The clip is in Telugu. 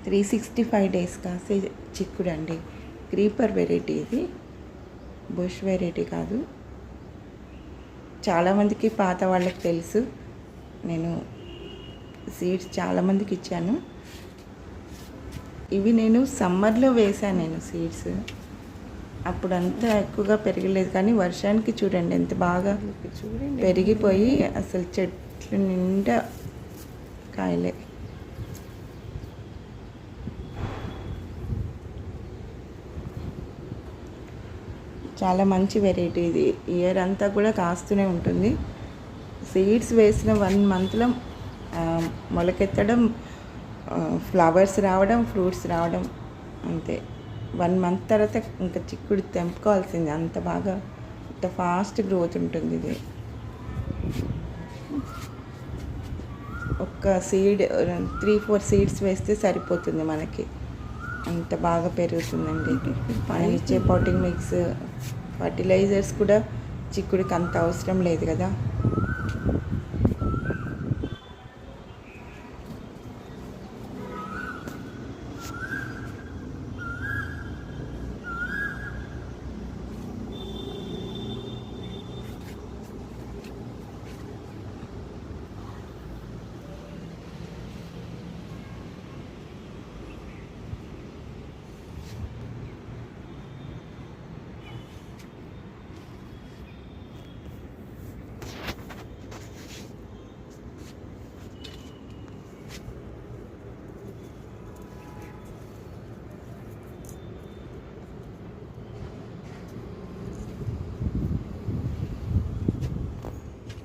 365 డేస్ కాసే చిక్కుడు అండి. క్రీపర్ వెరైటీ ఇది, బుష్ వెరైటీ కాదు. చాలామందికి పాత వాళ్ళకి తెలుసు. నేను సీడ్స్ చాలామందికి ఇచ్చాను. ఇవి నేను సమ్మర్లో వేసాను సీడ్స్. అప్పుడు అంతా ఎక్కువగా పెరగలేదు, కానీ వర్షానికి చూడండి ఎంత బాగా పెరిగిపోయి అసలు చెట్లు నిండా కాయలే. చాలా మంచి వెరైటీ ఇది. ఇయర్ అంతా కూడా కాస్తూనే ఉంటుంది. సీడ్స్ వేసిన 1 మంత్లో మొలకెత్తడం, ఫ్లవర్స్ రావడం, ఫ్రూట్స్ రావడం అంతే. 1 మంత్ తర్వాత ఇంకా చిక్కుడు తెంపుకోవాల్సింది. అంత బాగా అంత ఫాస్ట్ గ్రోత్ ఉంటుంది ఇది. ఒక్క సీడ్ 3-4 సీడ్స్ వేస్తే సరిపోతుంది మనకి. అంత బాగా పెరుగుతుందండి. మనం ఇచ్చే పాటింగ్ మిక్స్, ఫర్టిలైజర్స్ కూడా చిక్కుడికి అంత అవసరం లేదు కదా.